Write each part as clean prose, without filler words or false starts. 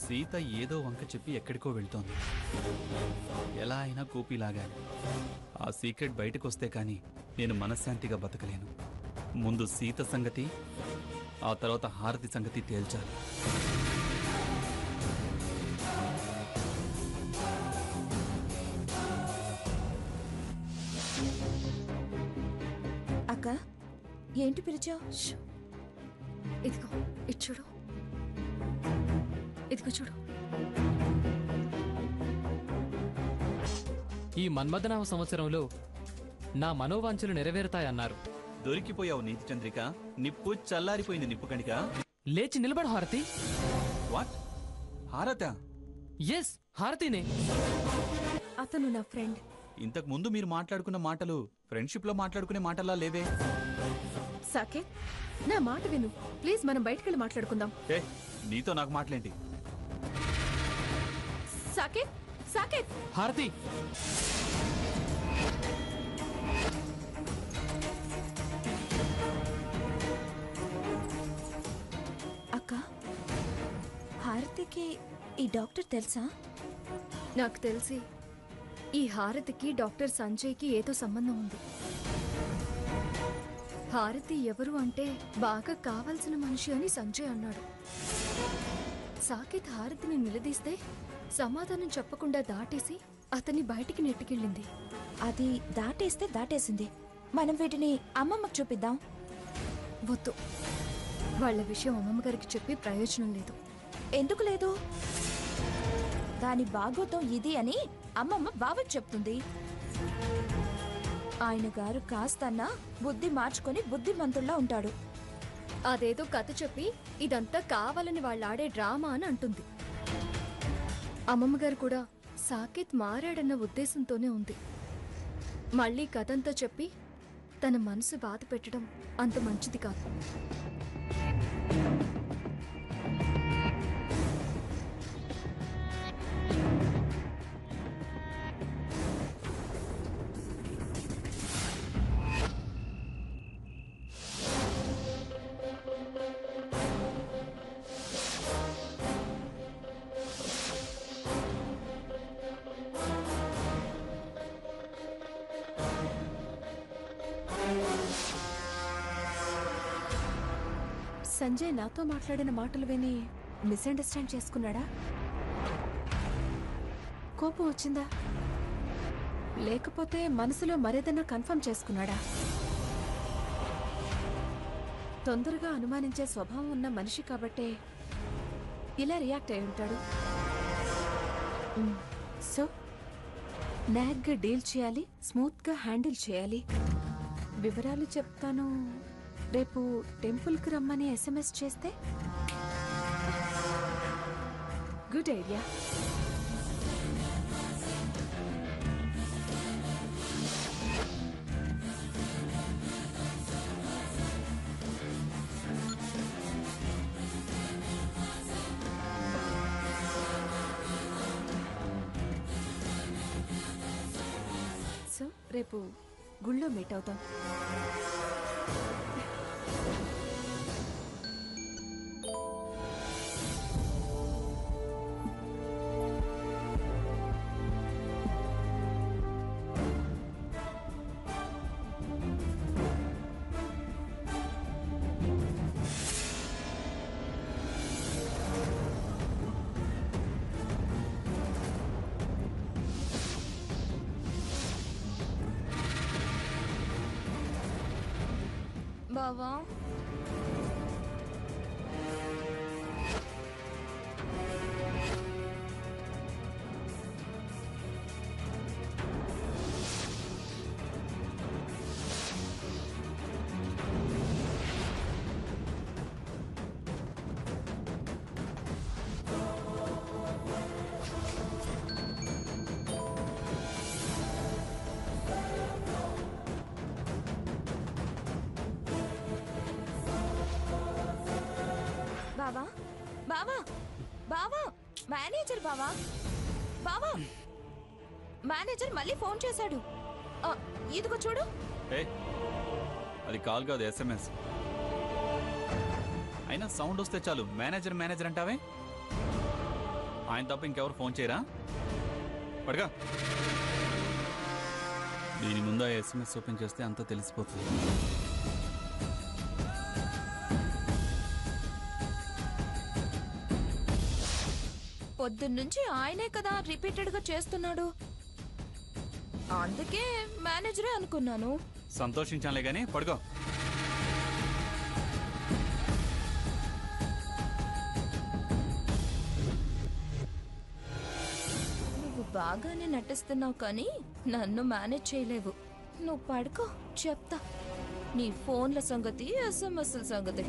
సీత ఏదో వంక చెప్పి ఎక్కడికో వెళ్తోంది. ఎలా అయినా కూపీలాగాలి. ఆ సీక్రెట్ బయటకు వస్తే కానీ నేను మనశ్శాంతిగా బతకలేను. ముందు సీత సంగతి, ఆ తర్వాత హారతి సంగతి తేల్చాలి. అక్క, ఏంటి పిలిచావు? ఇదిగో ఇది చూడు, ఇదిగో చూడు. ఈ మన్మథనవ సంవత్సరంలో నా మనోవాంఛలు నెరవేరుతాయన్నారు. దొరికిపోయావు నీతి చంద్రిక. నిప్పు చల్లారిపోయింది నిప్పు కణిక. లేచి నిలబడు హారతి. వాట్? హారత? ఎస్, హారతినే. అతను నా ఫ్రెండ్. ఇంతకు ముందు మీరు మాట్లాడుకున్న మాటలు ఫ్రెండ్షిప్ లో మాట్లాడుకునే మాటలా లేవే. సాకేత్, నా మాట విను ప్లీజ్. మనం బయటకెళ్ళి మాట్లాడుకుందాం. ఏ, నీతో నాకు మాటలేంటి? సాకేత్, సాకేత్. హారతి, అక్క, హారతికి ఈ డాక్టర్ తెలుసా? నాకు తెలిసి ఈ హారతికి డాక్టర్ సంజయ్కి ఏదో సంబంధం ఉంది. హారతి ఎవరు అంటే బాగా కావాల్సిన మనిషి అని సంజయ్ అన్నాడు. సాకేత్ హారతిని నిలదీస్తే సమాధానం చెప్పకుండా దాటేసి అతన్ని బయటికి నెట్టుకెళ్ళింది. అది దాటేస్తే దాటేసింది. మనం వీటిని అమ్మమ్మకు చూపిద్దాం. వద్దు, వాళ్ళ విషయం అమ్మమ్మగారికి చెప్పి ప్రయోజనం లేదు. ఎందుకు లేదు? దాని బాగోతం ఇది అని అమ్మమ్మ బావకి చెప్తుంది. ఆయన గారు కాస్తన్నా బుద్ధి మార్చుకొని బుద్ధిమంతుల్లా ఉంటాడు. అదేదో కథ చెప్పి ఇదంతా కావాలని వాళ్ళాడే డ్రామా అని అంటుంది. అమ్మమ్మగారు కూడా సాకేత్ మారాడన్న ఉద్దేశంతోనే ఉంది. మళ్ళీ కథంతా చెప్పి తన మనసు బాధ పెట్టడం అంత మంచిది కాదు. సంజయ్ నాతో మాట్లాడిన మాటలు విని మిస్అండర్స్టాండ్ చేసుకున్నాడా? కోపం వచ్చిందా? లేకపోతే మనసులో మరేదన్నా కన్ఫర్మ్ చేసుకున్నాడా? తొందరగా అనుమానించే స్వభావం ఉన్న మనిషి కాబట్టే ఇలా రియాక్ట్ అయి ఉంటాడు. సో నాగ్గా డీల్ చేయాలి, స్మూత్గా హ్యాండిల్ చేయాలి. వివరాలు చెప్తాను. రేపు టెంపుల్కి రమ్మని SMS చేస్తే? Good idea. సో రేపు గుళ్ళో మీట్ అవుతాం. బావా, బావా, బావా, బావా, మేనేజర్ బావా, బావా, మేనేజర్ మళ్ళీ ఫోన్ చేశాడు. ఇదిగో చూడు. అది కాల్ కాదు, SMS. అయినా సౌండ్ వస్తే చాలు మేనేజర్ మేనేజర్ అంటావే. ఆయన తప్ప ఇంకెవరు ఫోన్ చేయరా? పడగా. దీని ముందు ఆ ఎస్ఎంఎస్ ఓపెన్ చేస్తే అంతా తెలిసిపోతుంది. పొద్దున్నుంచి ఆయనే కదా రిపీటెడ్ గా చేస్తున్నాడు. అందుకే మేనేజరే అనుకున్నాను. సంతోషించాలే గానీ పడుకో. నువ్వు బాగానే నటిస్తున్నావు కానీ నన్ను మేనేజ్ చేయలేవు. నువ్వు పడుకో, చెప్తా నీ ఫోన్ల సంగతి, ఎస్ఎంఎస్ల సంగతి.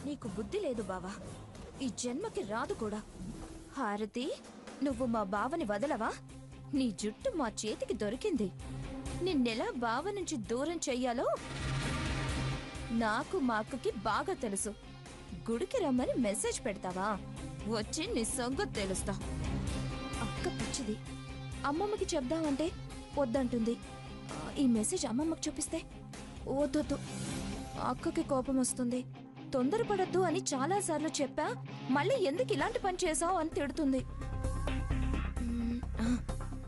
నీకు బుద్ధి లేదు బావా, ఈ జన్మకి రాదు కూడా. హారతి, నువ్వు మా బావని వదలవా? నీ జుట్టు మా చేతికి దొరికింది. నిన్నెలా బావ నుంచి దూరం చెయ్యాలో నాకు మా అక్కకి బాగా తెలుసు. గుడికి రమ్మని మెసేజ్ పెడతావా? వచ్చి నీ సంగతి తెలుస్తా. అక్క పిచ్చిది, అమ్మమ్మకి చెప్దామంటే వద్దంటుంది. ఈ మెసేజ్ అమ్మమ్మకి చూపిస్తే వద్దొద్దు, అక్కకి కోపం వస్తుంది. తొందరపడద్దు అని చాలాసార్లు చెప్పా, మళ్ళీ ఎందుకు ఇలాంటి పని చేసావు అని తిడుతుంది.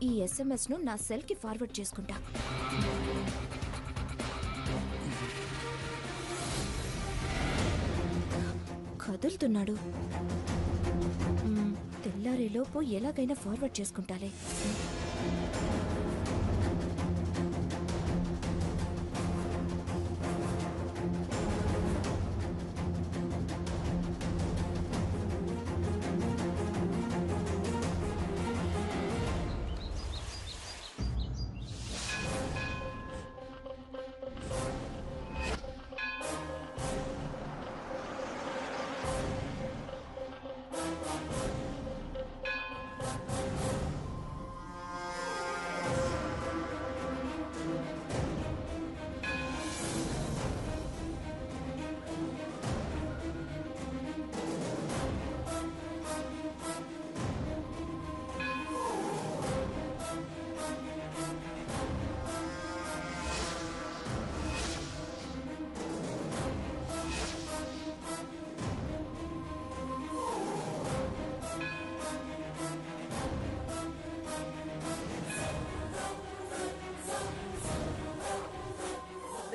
ఈ ఎస్ఎంఎస్ ను నా సెల్ కి ఫార్వర్డ్ చేసుకుంటా. కదులుతున్నాడు. తెల్లారేలోపు ఎలాగైనా ఫార్వర్డ్ చేసుకుంటాలే.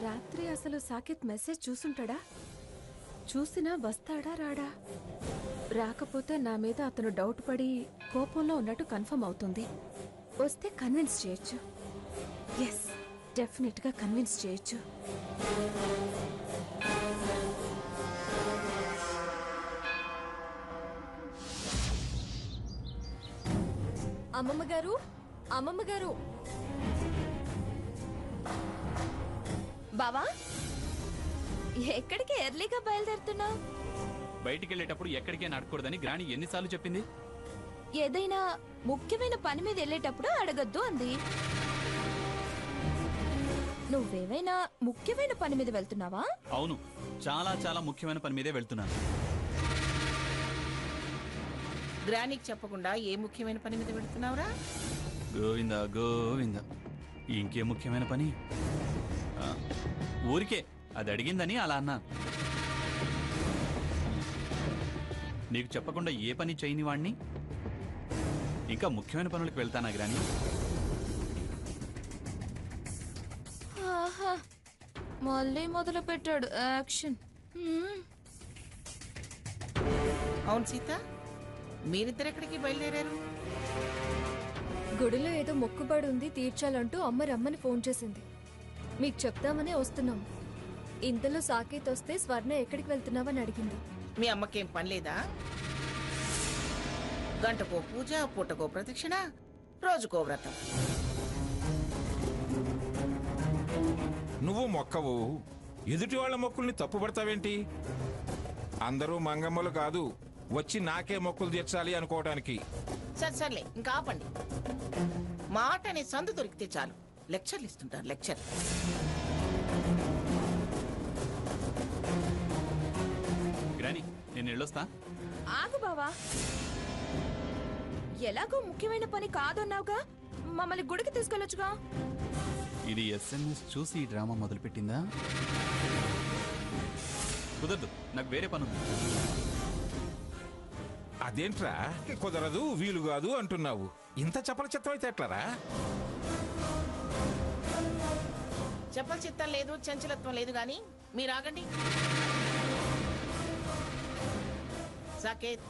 రాత్రి అసలు సాకేత్ మెసేజ్ చూసుంటాడా? చూసినా వస్తాడా రాడా? రాకపోతే నా మీద అతను డౌట్ పడి కోపంలో ఉన్నట్టు కన్ఫర్మ్ అవుతుంది. వస్తే కన్విన్స్ చేయొచ్చు. ఎస్, డెఫినెట్ గా కన్విన్స్ చేయొచ్చు. అమ్మమ్మ గారు, అమ్మమ్మ గారు. బావా, ఎక్కడికి ఎర్లీగా బయలుదేరుతున్నావు? బయటికి వెళ్ళేటప్పుడు ఎక్కడికే నడకూడదని గ్రాని ఎన్నిసార్లు చెప్పింది? ఏదైనా ముఖ్యమైన పని మీద వెళ్ళేటప్పుడు అడగద్దు అంది. నువ్వేమైనా ముఖ్యమైన పని మీద వెళ్తున్నావా? అవును, చాలా చాలా ముఖ్యమైన పని మీదే వెళ్తున్నాను. గ్రానికి చెప్పకుండా ఏ ముఖ్యమైన పని మీద పెడుతున్నావురా? గోవిందా గోవిందా, ఇంకే ముఖ్యమైన పని? ఊరికే అది అడిగిందని అలా అన్నా. నీకు చెప్పకుండా ఏ పని చేయని వాణ్ణి ఇంకా ముఖ్యమైన పనులకు వెళ్తానా గ్రాని? ఆహా, మళ్ళీ మొదలు పెట్టాడు యాక్షన్. అవును సీత, మీరిద్దరు ఎక్కడికి బయలుదేరారు? గుడిలో ఏదో మొక్కుబడి ఉంది తీర్చాలంటూ అమ్మ రమ్మని ఫోన్ చేసింది. మీకు చెప్తామనే వస్తున్నాం. ఇంతలో సాకేత్ వస్తే స్వర్ణ ఎక్కడికి వెళ్తున్నావని అడిగింది. మీ అమ్మకేం పని లేదా? గంటకో పూజ, పూటకో ప్రదక్షిణ, రోజుకో వ్రతం. నువ్వు మొక్కవు, ఎదుటి వాళ్ళ మొక్కుల్ని తప్పుపడతావేంటి? అందరూ మంగమ్మలు కాదు, వచ్చి నాకే మొక్కులు తీర్చాలి అనుకోవడానికి. సర్లే ఇంకా ఆపండి. మాట అనే సందు దొరికితే చాలు లెక్చర్లు ఇస్తుంటారు, లెక్చర్. గ్రాని, నేను వెళ్ళొస్తా. ఆగు బావా, ఎలాగో ముఖ్యమైన పని కాదన్నావుగా, మమ్మల్ని గుడికి తీసుకెళ్ళొచ్చుగా. ఇది SMS చూసి ఈ డ్రామా మొదలుపెట్టిందా? కుదరదు, నాకు వేరే పనుంది. అదేంట్రా కుదరదు, వీలు కాదు అంటున్నావు? ఇంత చపల చిత్తం అయితే ఎట్లారా? చెప్పల చిత్తం లేదు, చంచలత్వం లేదు, గాని మీరు ఆగండి. సాకేత్,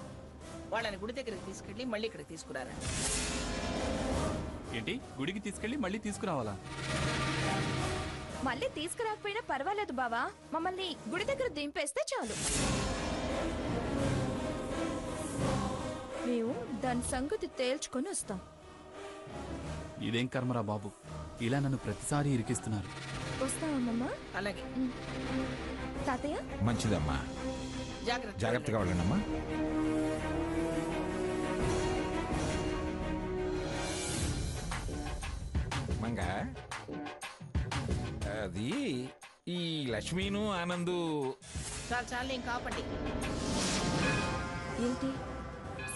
వాళ్ళని గుడి దగ్గరికి తీసుకెళ్ళి మళ్ళీ ఇక్కడికి తీసుకురారా. ఏంటి, గుడికి తీసుకెళ్ళి మళ్ళీ తీసుకురావాలా? మళ్ళీ తీసుకురాకపోయినా పర్వాలేదు బావా, మమ్మల్ని గుడి దగ్గర దింపేస్తే చాలు. మేము దాని సంగతి తేల్చుకొని వస్తాం. ఇదేం కర్మరా బాబు, ఇలా నన్ను ప్రతిసారి ఇరికిస్తున్నారు. వస్తామమ్మా. అలాగే, తాతయ్య మంచిదమ్మా, జాగ్రత్తగా వెళ్ళండమ్మా. మంగ, అది ఈ లక్ష్మీను ఆనందు. చాలు ఇంకా ఆపండి. ఏంటి,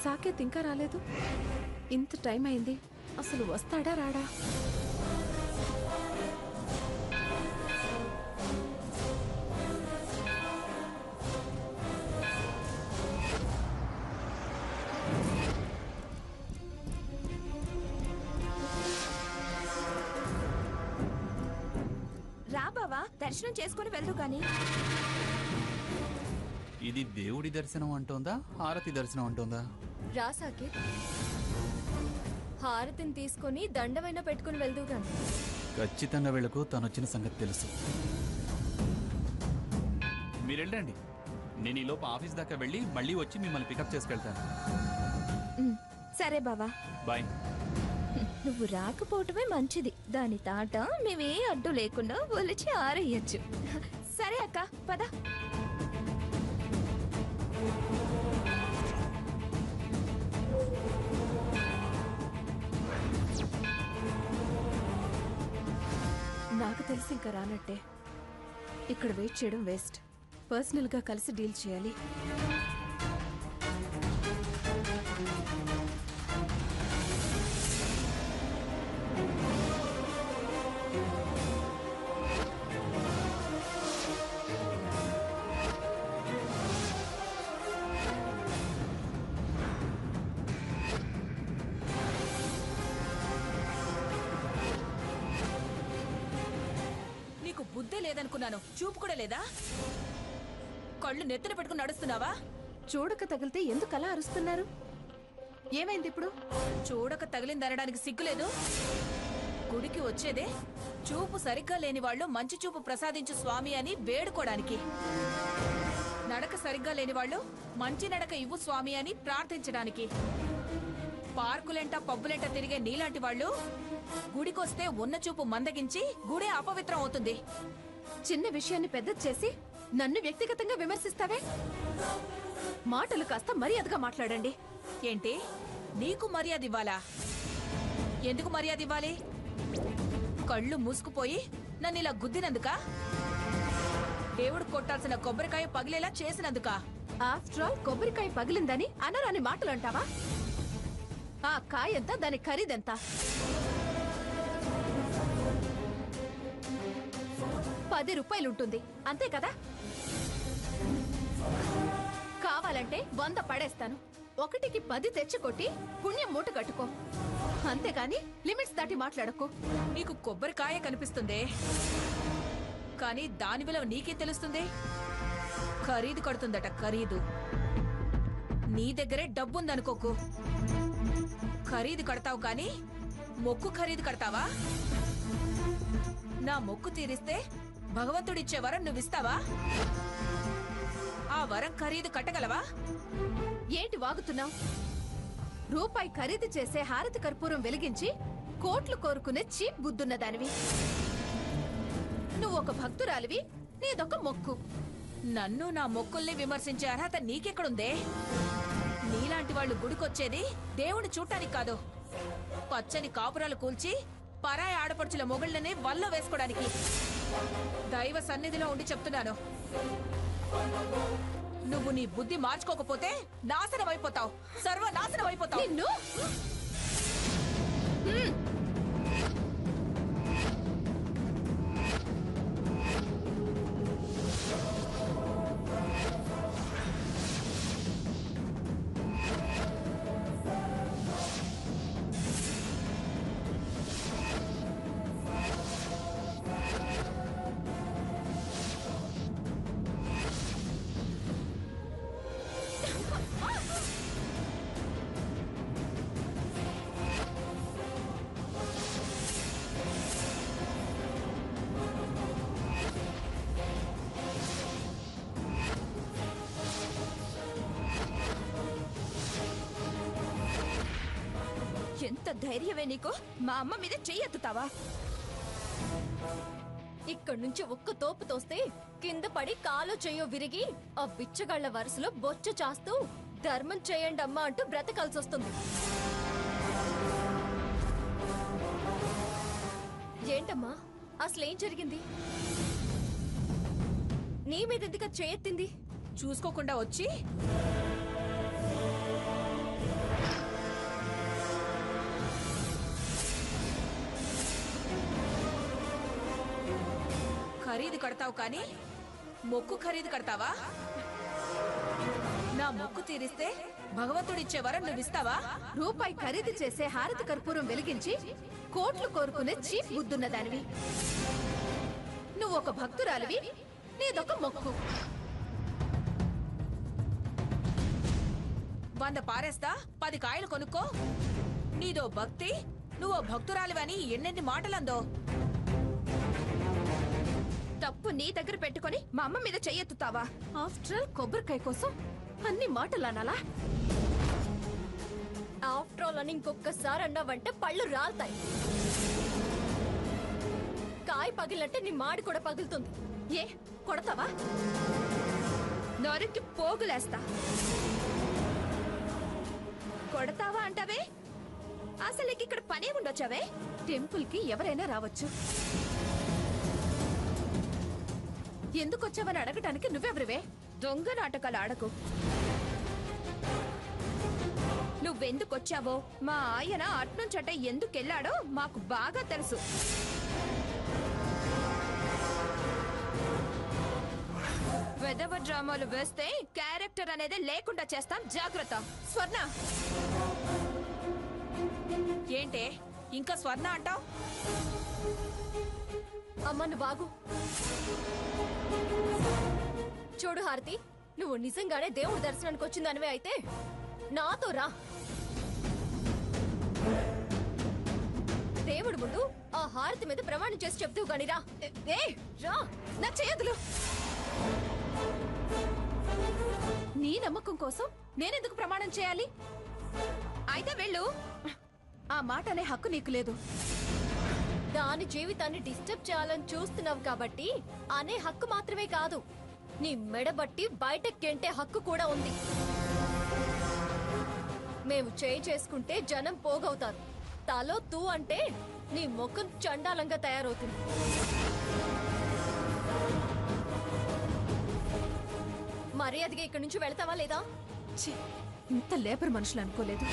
సాకేత్ ఇంకా రాలేదు? ఇంత టైం అయింది, అసలు వస్తాడా రాడా? రా బావా, దర్శనం చేసుకుని వెళ్దు కానీ. ఇది దేవుడి దర్శనం అంటోందా, హారతి దర్శనం అంటోందా? రా సాకేత్, హారతిని తీసుకొని దండవైనా పెట్టుకుని వెళ్దు గాని. ఖచ్చితంగా వీళ్ళకు తనొచ్చిన సంగతి తెలుసు. మీరు వెళ్ళండి, నేను ఈ లోపు ఆఫీస్ దాకా వెళ్ళి మళ్ళీ వచ్చి మిమ్మల్ని పికప్ చేసుకెళ్తాను. సరే బావా, బాయ్. నువ్వు రాకపోవటమే మంచిది, దాని తాట మేమే అడ్డు లేకుండా ఒలిచి ఆరేయచ్చు. సరే అక్క, పద. నాకు తెలిసి ఇంకా రానట్టే. ఇక్కడ వెయిట్ చేయడం వేస్ట్. పర్సనల్గా కలిసి డీల్ చేయాలి. నీకు బుద్ధే లేదనుకున్నాను, చూపు కూడా లేదా? కళ్ళు నెత్తిన పెట్టుకుని నడుస్తున్నావా? చూడక తగిలితే ఎందుకు అలా అరుస్తున్నారు? ఏమైంది ఇప్పుడు? చూడక తగిలిందనడానికి సిగ్గులేదు? గుడికి వచ్చేదే చూపు సరిగ్గా లేని వాళ్ళు మంచి చూపు ప్రసాదించు స్వామి అని వేడుకోవడానికి. నడక సరిగ్గా లేని వాళ్ళు మంచి నడక ఇవ్వు స్వామి అని ప్రార్థించడానికి. పార్కులెంట పబ్బులెంట తిరిగే నీలాంటి వాళ్ళు గుడికొస్తే ఉన్న చూపు మందగించి గుడే అపవిత్రం అవుతుంది. చిన్న విషయాన్ని పెద్ద చేసి నన్ను వ్యక్తిగతంగా విమర్శిస్తావే? మాటలు కాస్త మర్యాదగా మాట్లాడండి. ఏంటి, నీకు మర్యాద ఇవ్వాలా? ఎందుకు మర్యాద ఇవ్వాలి? కళ్ళు మూసుకుపోయి నన్ను ఇలా గుద్దినందుకా? దేవుడు కొట్టాల్సిన కొబ్బరికాయ పగిలేలా చేసినందుకా? ఆఫ్టర్ ఆల్ కొబ్బరికాయ పగిలిందని అనరాని మాటలు అంటావా? ఆ కాయంతా దాని ఖరీదెంత? 10 రూపాయలుంటుంది, అంతే కదా? కావాలంటే 100 పడేస్తాను. 1కి 10 తెచ్చుకొట్టి పుణ్యం మూట కట్టుకో, అంతేకాని లిమిట్స్ దాటి మాట్లాడకు. నీకు కొబ్బరికాయ కనిపిస్తుందే, కానీ దాని విలువ నీకే తెలుస్తుంది. ఖరీదు కడుతుందట, ఖరీదు. నీ దగ్గరే డబ్బుందనుకోకు. ఖరీదు కడతావు కానీ మొక్కు ఖరీదు కడతావా? నా మొక్కు తీరిస్తే భగవంతుడిచ్చే వరం నువ్విస్తావా? ఆ వరం ఖరీదు కట్టగలవా? ఏంటి వాగుతున్నావు? రూపాయి ఖరీదు చేసే హారతి కర్పూరం వెలిగించి కోట్లు కోరుకునే చీప్ బుద్ధున్న దానివి. నువ్వు ఒక భక్తురాలివి, నీదొక మొక్కు. నన్ను నా మొక్కుల్ని విమర్శించే అర్హత నీకెక్కడుందే? నీలాంటి వాళ్ళు గుడికొచ్చేది దేవుని చూడటానికి కాదు, పచ్చని కాపురాలు కూల్చి పరాయి ఆడపడుచుల మొగుళ్ళని వల్ల వేసుకోవడానికి. దైవ సన్నిధిలో ఉండి చెప్తున్నాను, నువ్వు నీ బుద్ధి మార్చుకోకపోతే నాశనం అయిపోతావు, సర్వనాశనం అయిపోతావు. నిన్ను ఎంత ధైర్యమే నీకు? మా అమ్మ మీద చెయ్యెత్తుతావా? ఇక్కడి నుంచి ఒక్క తోపు తోస్తే కింద పడి కాలో చెయ్యో విరిగి ఆ బిచ్చగాళ్ల వరుసలో బొచ్చ చాస్తూ ధర్మం చేయండి అమ్మా అంటూ బ్రతకాల్సి వస్తుంది. ఏంటమ్మా అసలేం జరిగింది? నీ మీద ఎందుకు చేయెత్తింది? చూసుకోకుండా వచ్చి ఖరీదు కడతావు కానీ మొక్కు ఖరీదు కడతావా? నా మొక్కు తీరిస్తే భగవంతుడిచ్చే వరం నువ్విస్తావా? రూపాయి ఖరీదు చేసే హారతి కర్పూరం వెలిగించి కోట్లు కోరుకునే చీప్ బుద్ధున్న దానివి. నువ్వు ఒక భక్తురాలివి, నీదొక మొక్కు. 100 పారేస్తా, 10 కాయలు కొనుక్కో. నీదో భక్తి, నువ్వో భక్తురాలివని ఎన్నెన్ని మాటలందో. తప్పు నీ దగ్గర పెట్టుకొని మా అమ్మ మీద చెయ్యెత్తుతావా? ఆఫ్టర్ ఆల్ కొబ్బరికాయ కోసం అన్ని మాటలు అనాలా? ఆఫ్టర్ ఆల్ అని ఇంకొకసారి అన్నావంటే పళ్ళు రాల్తాయి. కాయ పగిలినట్టే నీ మాడి కూడా పగులుతుంది. ఏ కొడతావా? నొరికి పోగులేస్తా. కొడతావా అంటావే? అసలు ఇక్కడ పనే ఉండొచ్చావే? టెంపుల్ కి ఎవరైనా రావచ్చు, ఎందుకొచ్చావని అడగటానికి నువ్వెవరివే? దొంగ నాటకాలు ఆడకు. నువ్వెందుకొచ్చావో, మా ఆయన అట్నుంచట ఎందుకెళ్ళాడో మాకు బాగా తెలుసు. వెదవ డ్రామాలు వేస్తే క్యారెక్టర్ అనేది లేకుండా చేస్తాం, జాగ్రత్త. స్వర్ణ, ఏంటే ఇంకా స్వర్ణ అంటావు? అమ్మ నువ్వు బాగు. చూడు హారతి, నువ్వు నిజంగానే దేవుడి దర్శనానికి వచ్చిందనివే అయితే నాతో రా. దేవుడి ముందు ఆ హారతి మీద ప్రమాణం చేసి చెప్తూ గాని రా. ఏ రా, నా చేయదులు. నీ నమ్మకం కోసం నేనెందుకు ప్రమాణం చేయాలి? అయితే వెళ్ళు. ఆ మాట అనే హక్కు నీకు లేదు. దాని జీవితాన్ని డిస్టర్బ్ చేయాలని చూస్తున్నావు కాబట్టి అనే హక్కు మాత్రమే కాదు, నీ మెడబట్టి బయటకెంటే హక్కు కూడా ఉంది. మేము చేయి చేసుకుంటే జనం పోగవుతారు, తలో తూ అంటే నీ ముఖం చండాలంగా తయారవుతుంది. మర్యాదగా ఇక్కడి నుంచి వెళ్తావా లేదా? ఛీ, ఇంత లేబర్ మనుషులు అనుకోలేదు.